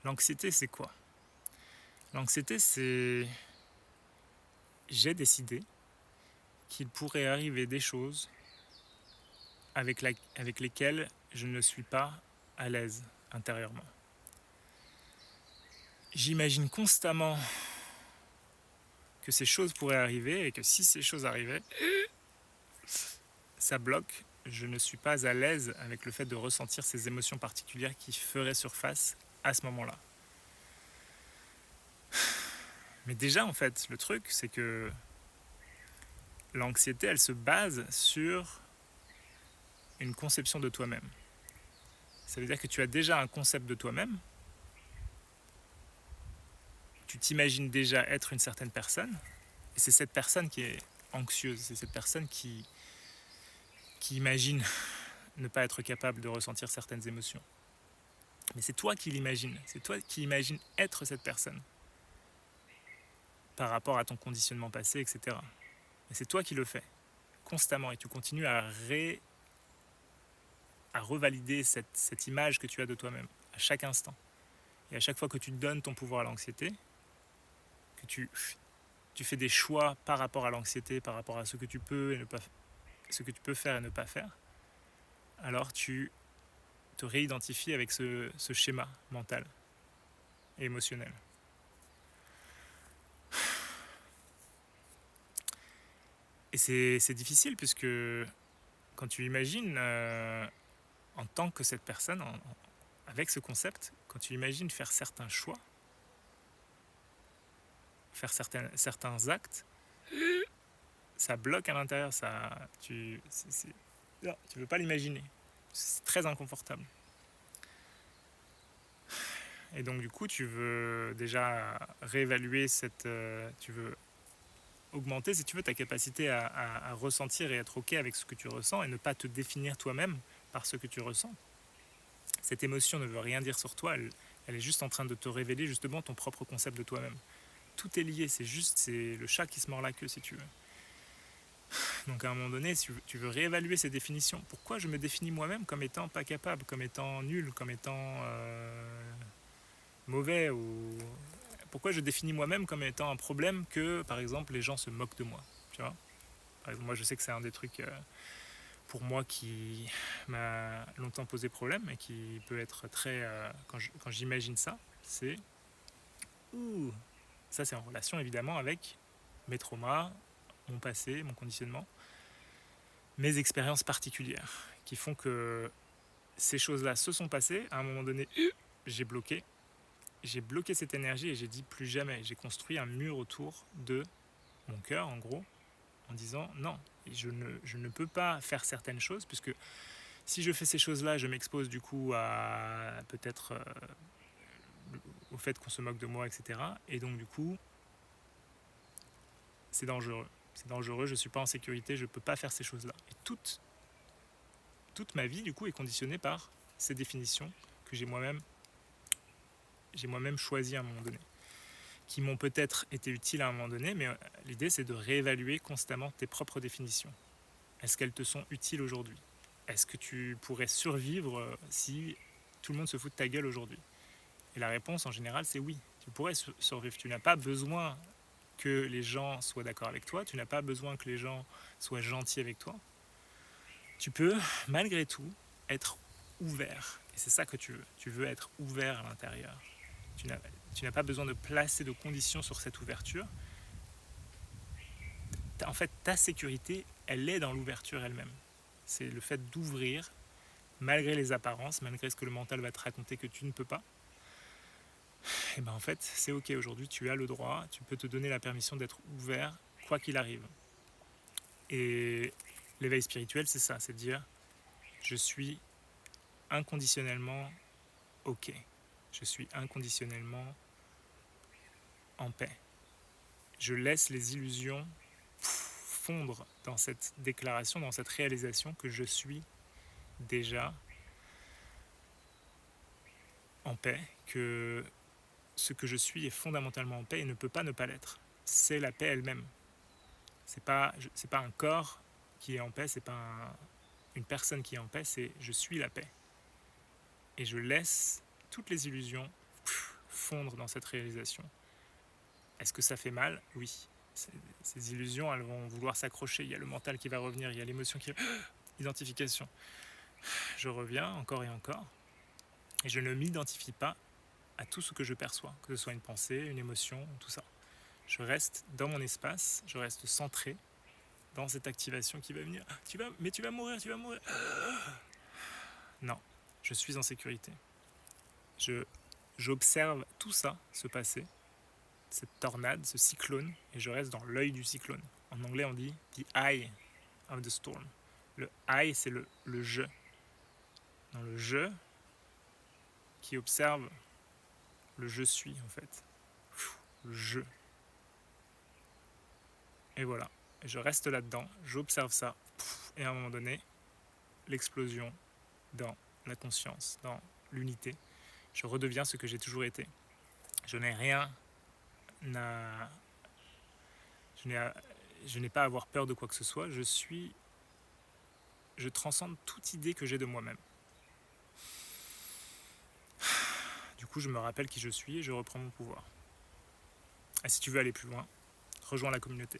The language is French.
L'anxiété, c'est quoi? L'anxiété, c'est j'ai décidé qu'il pourrait arriver des choses avec lesquelles je ne suis pas à l'aise intérieurement. J'imagine constamment que ces choses pourraient arriver et que si ces choses arrivaient, ça bloque. Je ne suis pas à l'aise avec le fait de ressentir ces émotions particulières qui feraient surface à ce moment-là. Mais déjà, en fait, le truc, c'est que l'anxiété, elle se base sur une conception de toi-même. Ça veut dire que tu as déjà un concept de toi-même, tu t'imagines déjà être une certaine personne, et c'est cette personne qui est anxieuse, c'est cette personne qui imagine ne pas être capable de ressentir certaines émotions. Mais c'est toi qui l'imagines, c'est toi qui imagines être cette personne par rapport à ton conditionnement passé, etc. Et c'est toi qui le fais constamment et tu continues à revalider cette image que tu as de toi-même à chaque instant. Et à chaque fois que tu donnes ton pouvoir à l'anxiété, que tu fais des choix par rapport à l'anxiété, par rapport à ce que tu peux et ne pas, ce que tu peux faire et ne pas faire, alors tu te réidentifies avec ce schéma mental et émotionnel. Et c'est difficile puisque quand tu imagines en tant que cette personne, avec ce concept, quand tu imagines faire certains choix, faire certains actes, ça bloque à l'intérieur, tu veux pas l'imaginer. C'est très inconfortable. Et donc du coup, tu veux déjà réévaluer tu veux augmenter, si tu veux, ta capacité à ressentir et être ok avec ce que tu ressens et ne pas te définir toi-même par ce que tu ressens. Cette émotion ne veut rien dire sur toi, elle est juste en train de te révéler justement ton propre concept de toi-même. Tout est lié, c'est le chat qui se mord la queue si tu veux. Donc à un moment donné, tu veux réévaluer ces définitions. Pourquoi je me définis moi-même comme étant pas capable, comme étant nul, comme étant mauvais ou pourquoi je définis moi-même comme étant un problème que, par exemple, les gens se moquent de moi, tu vois. Par exemple, moi, je sais que c'est un des trucs pour moi qui m'a longtemps posé problème et qui peut être très quand j'imagine ça, c'est ouh, ça c'est en relation évidemment avec mes traumas, mon passé, mon conditionnement, mes expériences particulières qui font que ces choses-là se sont passées. À un moment donné, j'ai bloqué. J'ai bloqué cette énergie et j'ai dit plus jamais. J'ai construit un mur autour de mon cœur, en gros, en disant non, je ne peux pas faire certaines choses, puisque si je fais ces choses-là, je m'expose du coup à peut-être au fait qu'on se moque de moi, etc. Et donc du coup, c'est dangereux. C'est dangereux, je ne suis pas en sécurité, je ne peux pas faire ces choses-là. Et toute ma vie, du coup, est conditionnée par ces définitions que j'ai moi-même choisies à un moment donné, qui m'ont peut-être été utiles à un moment donné, mais l'idée, c'est de réévaluer constamment tes propres définitions. Est-ce qu'elles te sont utiles aujourd'hui? Est-ce que tu pourrais survivre si tout le monde se fout de ta gueule aujourd'hui? Et la réponse, en général, c'est oui. Tu pourrais survivre. Tu n'as pas besoin que les gens soient d'accord avec toi. Tu n'as pas besoin que les gens soient gentils avec toi. Tu peux, malgré tout, être ouvert. Et c'est ça que tu veux. Tu veux être ouvert à l'intérieur. Tu n'as pas besoin de placer de conditions sur cette ouverture. En fait, ta sécurité, elle est dans l'ouverture elle-même. C'est le fait d'ouvrir, malgré les apparences, malgré ce que le mental va te raconter que tu ne peux pas. Et ben en fait, c'est ok aujourd'hui, tu as le droit, tu peux te donner la permission d'être ouvert, quoi qu'il arrive. Et l'éveil spirituel, c'est ça, c'est dire je suis inconditionnellement ok. Je suis inconditionnellement en paix. Je laisse les illusions fondre dans cette déclaration, dans cette réalisation que je suis déjà en paix, que ce que je suis est fondamentalement en paix et ne peut pas ne pas l'être. C'est la paix elle-même. C'est pas un corps qui est en paix, c'est pas une personne qui est en paix, c'est je suis la paix. Et je laisse toutes les illusions fondre dans cette réalisation. Est-ce que ça fait mal? Oui. Ces illusions, elles vont vouloir s'accrocher. Il y a le mental qui va revenir, il y a l'émotion qui... Identification. Je reviens encore et encore. Et je ne m'identifie pas à tout ce que je perçois, que ce soit une pensée, une émotion, tout ça. Je reste dans mon espace, je reste centré dans cette activation qui va venir. Mais tu vas mourir, tu vas mourir. Non, je suis en sécurité. J'observe tout ça se passer, cette tornade, ce cyclone, et je reste dans l'œil du cyclone. En anglais, on dit the eye of the storm. Le I, c'est le je. Dans le je, qui observe le je suis, en fait. Le je. Et voilà. Et je reste là-dedans, j'observe ça, et à un moment donné, l'explosion dans la conscience, dans l'unité. Je redeviens ce que j'ai toujours été. Je n'ai rien à... Je n'ai pas à avoir peur de quoi que ce soit. Je transcende toute idée que j'ai de moi-même. Du coup, je me rappelle qui je suis et je reprends mon pouvoir. Et si tu veux aller plus loin, rejoins la communauté.